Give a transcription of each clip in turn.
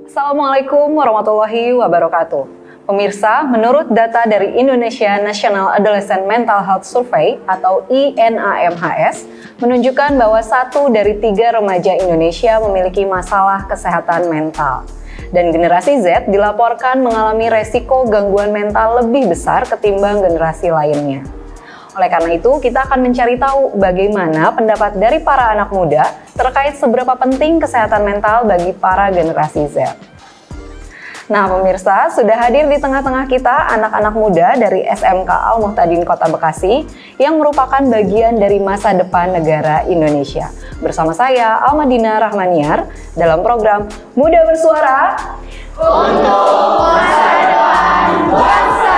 Assalamualaikum warahmatullahi wabarakatuh. Pemirsa, menurut data dari Indonesia National Adolescent Mental Health Survey atau INAMHS menunjukkan bahwa 1 dari 3 remaja Indonesia memiliki masalah kesehatan mental. Dan generasi Z dilaporkan mengalami resiko gangguan mental lebih besar ketimbang generasi lainnya. Oleh karena itu, kita akan mencari tahu bagaimana pendapat dari para anak muda terkait seberapa penting kesehatan mental bagi para generasi Z. Nah, pemirsa, sudah hadir di tengah-tengah kita anak-anak muda dari SMK Al-Muhtadin Kota Bekasi yang merupakan bagian dari masa depan negara Indonesia. Bersama saya, Almadina Rahmaniar, dalam program Muda Bersuara untuk Masa Depan Bangsa.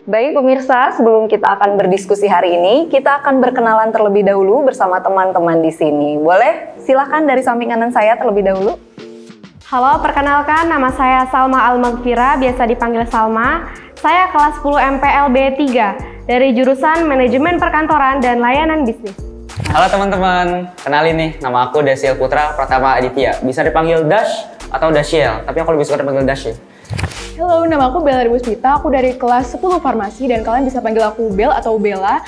Baik pemirsa, sebelum kita akan berdiskusi hari ini, kita akan berkenalan terlebih dahulu bersama teman-teman di sini. Boleh? Silakan dari samping kanan saya terlebih dahulu. Halo, perkenalkan nama saya Salma Al-Maghfira, biasa dipanggil Salma. Saya kelas 10 MPLB 3 dari jurusan Manajemen Perkantoran dan Layanan Bisnis. Halo teman-teman, kenalin nih, nama aku Dasyil Putra Pratama Aditya. Bisa dipanggil Dash atau Dashiel, tapi aku lebih suka dipanggil Dash ya. Halo, nama aku Bella Rebusmita, aku dari kelas 10 Farmasi dan kalian bisa panggil aku Bel atau Bella.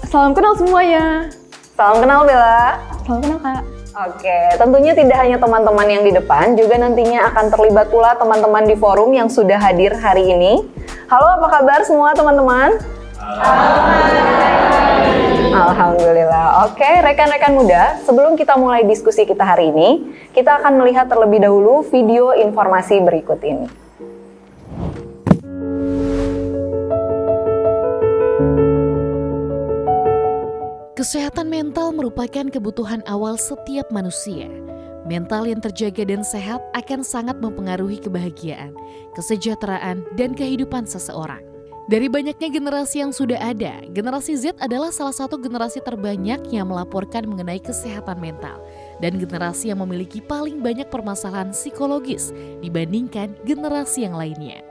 Salam kenal semuanya. Salam kenal Bella. Salam kenal Kak. Oke, tentunya tidak hanya teman-teman yang di depan, juga nantinya akan terlibat pula teman-teman di forum yang sudah hadir hari ini. Halo, apa kabar semua teman-teman? Alhamdulillah. Oke, rekan-rekan muda, sebelum kita mulai diskusi kita hari ini, kita akan melihat terlebih dahulu video informasi berikut ini. Kesehatan mental merupakan kebutuhan awal setiap manusia. Mental yang terjaga dan sehat akan sangat mempengaruhi kebahagiaan, kesejahteraan, dan kehidupan seseorang. Dari banyaknya generasi yang sudah ada, generasi Z adalah salah satu generasi terbanyak yang melaporkan mengenai kesehatan mental dan generasi yang memiliki paling banyak permasalahan psikologis dibandingkan generasi yang lainnya.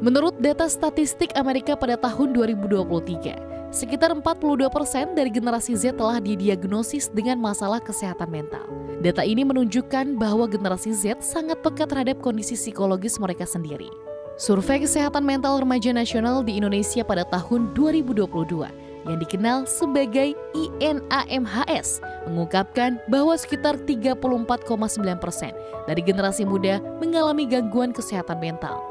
Menurut data statistik Amerika pada tahun 2023, sekitar 42% dari generasi Z telah didiagnosis dengan masalah kesehatan mental. Data ini menunjukkan bahwa generasi Z sangat peka terhadap kondisi psikologis mereka sendiri. Survei Kesehatan Mental Remaja Nasional di Indonesia pada tahun 2022 yang dikenal sebagai INAMHS mengungkapkan bahwa sekitar 34,9% dari generasi muda mengalami gangguan kesehatan mental.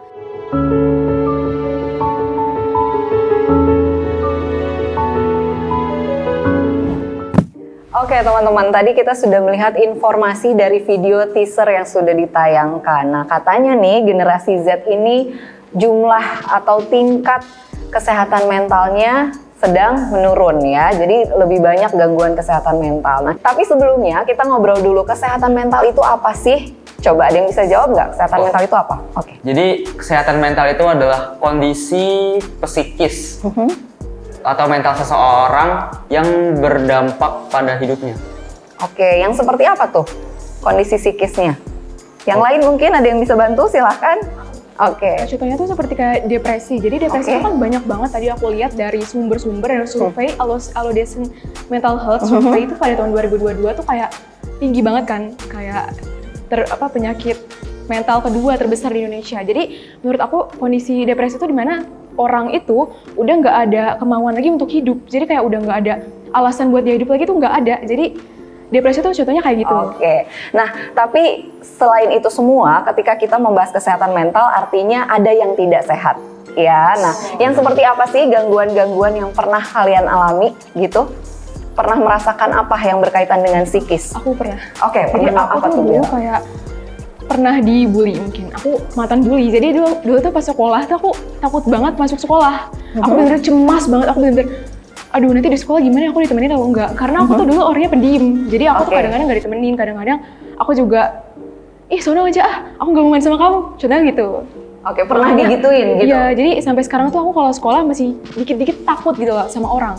Oke teman-teman, tadi kita sudah melihat informasi dari video teaser yang sudah ditayangkan. Nah katanya nih generasi Z ini jumlah atau tingkat kesehatan mentalnya sedang menurun ya. Jadi lebih banyak gangguan kesehatan mental. Nah tapi sebelumnya kita ngobrol dulu, kesehatan mental itu apa sih? Coba ada yang bisa jawab nggak? Kesehatan mental itu apa? Oke. Jadi kesehatan mental itu adalah kondisi psikis atau mental seseorang yang berdampak pada hidupnya. Oke, yang seperti apa tuh kondisi psikisnya? Yang lain mungkin ada yang bisa bantu, silahkan. Oke. Nah, contohnya tuh seperti kayak depresi. Jadi depresi itu kan banyak banget tadi aku lihat dari sumber-sumber dan survei Adolescent Mental Health Survey itu pada tahun 2022 tuh kayak tinggi banget kan, kayak penyakit mental kedua terbesar di Indonesia. Jadi menurut aku kondisi depresi itu dimana orang itu udah nggak ada kemauan lagi untuk hidup. Jadi kayak udah nggak ada alasan buat dia hidup lagi tuh nggak ada. Jadi depresi itu contohnya kayak gitu. Oke. Nah, tapi selain itu semua, ketika kita membahas kesehatan mental, artinya ada yang tidak sehat. Ya, nah, yang seperti apa sih gangguan-gangguan yang pernah kalian alami gitu? Pernah merasakan apa yang berkaitan dengan psikis? Aku pernah. Oke, apa tuh? Dulu kayak pernah dibully mungkin. Aku mantan bully. Jadi dulu tuh pas sekolah tuh aku takut banget masuk sekolah. Aku bener-bener cemas banget. Aku bener-bener, aduh nanti di sekolah gimana aku ditemenin atau enggak. Karena aku tuh dulu orangnya pendiam. Jadi aku tuh kadang-kadang gak ditemenin. Kadang-kadang aku juga, sono aja aku gak mau main sama kamu. Contohnya gitu. Oke, pernah digituin gitu? Iya, jadi sampai sekarang tuh aku kalau sekolah masih dikit-dikit takut gitu loh sama orang.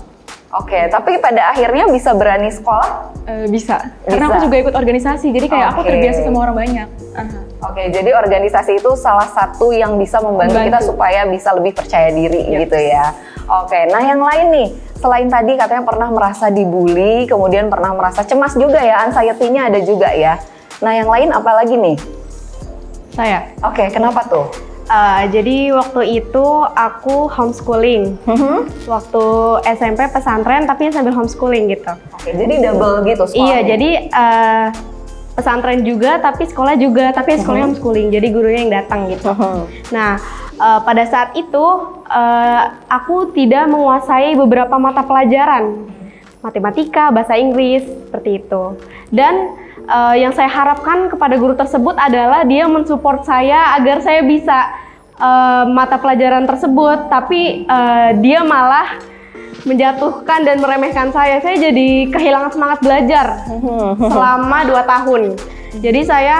Oke, tapi pada akhirnya bisa berani sekolah? Bisa. Karena aku juga ikut organisasi, jadi kayak aku terbiasa sama orang banyak. Oke, jadi organisasi itu salah satu yang bisa membantu kita supaya bisa lebih percaya diri gitu ya. Oke, nah yang lain nih, selain tadi katanya pernah merasa dibully, kemudian pernah merasa cemas juga ya, anxiety-nya ada juga ya. Nah yang lain apa lagi nih? Saya. Oke, kenapa tuh? Jadi waktu itu aku homeschooling. Waktu SMP pesantren tapi sambil homeschooling gitu. Oke, jadi double gitu sekolahnya? Iya, jadi pesantren juga tapi sekolah juga, tapi sekolahnya homeschooling. Jadi gurunya yang datang gitu. Nah, pada saat itu aku tidak menguasai beberapa mata pelajaran. Matematika, bahasa Inggris, seperti itu. Dan yang saya harapkan kepada guru tersebut adalah dia mensupport saya agar saya bisa mata pelajaran tersebut, tapi dia malah menjatuhkan dan meremehkan saya. Saya jadi kehilangan semangat belajar selama 2 tahun. Jadi saya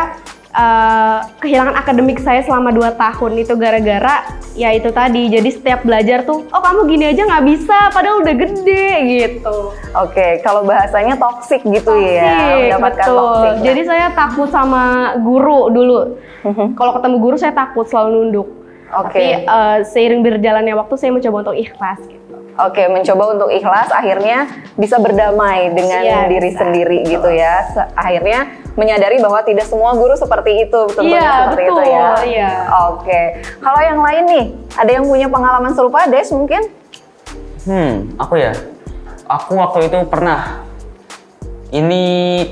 kehilangan akademik saya selama 2 tahun itu gara-gara ya itu tadi. Jadi setiap belajar tuh, oh kamu gini aja nggak bisa, padahal udah gede gitu. Oke, kalau bahasanya toksik gitu ya, mendapatkan toksik. Jadi saya takut sama guru dulu. Kalau ketemu guru saya takut, selalu nunduk. Tapi seiring berjalannya waktu saya mencoba untuk ikhlas gitu. Oke, mencoba untuk ikhlas, akhirnya bisa berdamai dengan diri sendiri gitu ya. Akhirnya menyadari bahwa tidak semua guru seperti itu, tentunya seperti itu ya. Iya. Oke, kalau yang lain nih, ada yang punya pengalaman serupa, Des mungkin? Aku ya, aku waktu itu pernah, ini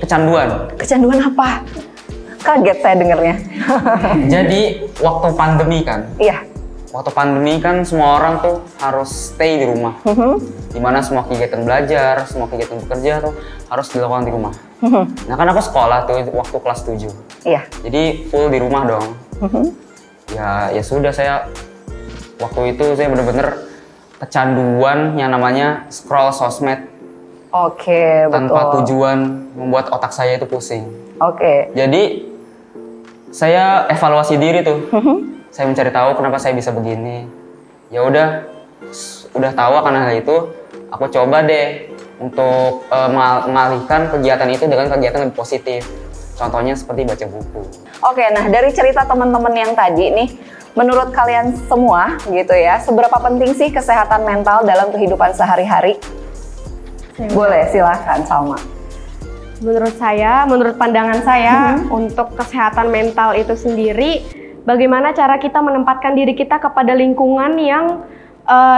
kecanduan. Kecanduan apa? Kaget saya dengernya. Jadi waktu pandemi kan? Iya. Waktu pandemi kan semua orang tuh harus stay di rumah. Dimana semua kegiatan belajar, semua kegiatan bekerja tuh harus dilakukan di rumah. Nah kan aku sekolah tuh waktu kelas 7. Iya. Jadi full di rumah dong. Ya sudah, saya waktu itu saya bener-bener kecanduan yang namanya scroll sosmed. Oke, betul. Tanpa tujuan, membuat otak saya itu pusing. Oke. Jadi saya evaluasi diri tuh. Saya mencari tahu kenapa saya bisa begini. Ya udah tahu akan hal itu, aku coba deh untuk mengalihkan kegiatan itu dengan kegiatan lebih positif. Contohnya seperti baca buku. Oke, nah dari cerita teman-teman yang tadi nih, menurut kalian semua gitu ya, seberapa penting sih kesehatan mental dalam kehidupan sehari-hari? Boleh, silahkan Salma. Menurut saya, menurut pandangan saya, untuk kesehatan mental itu sendiri, bagaimana cara kita menempatkan diri kita kepada lingkungan yang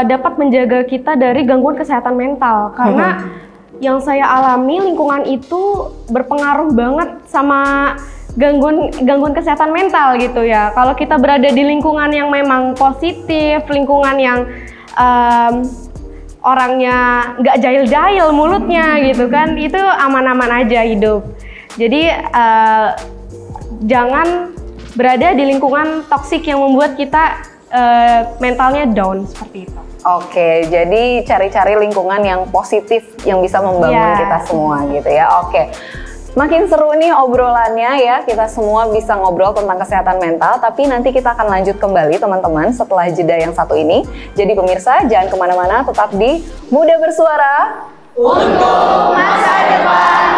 dapat menjaga kita dari gangguan kesehatan mental. Karena yang saya alami, lingkungan itu berpengaruh banget sama gangguan kesehatan mental gitu ya. Kalau kita berada di lingkungan yang memang positif, lingkungan yang orangnya nggak jahil-jahil mulutnya gitu kan, itu aman-aman aja hidup. Jadi jangan berada di lingkungan toksik yang membuat kita mentalnya down seperti itu. Oke, jadi cari-cari lingkungan yang positif yang bisa membangun kita semua gitu ya. Oke. Makin seru nih obrolannya ya, kita semua bisa ngobrol tentang kesehatan mental, tapi nanti kita akan lanjut kembali teman-teman setelah jeda yang satu ini. Jadi pemirsa jangan kemana-mana, tetap di Muda Bersuara untuk Masa Depan.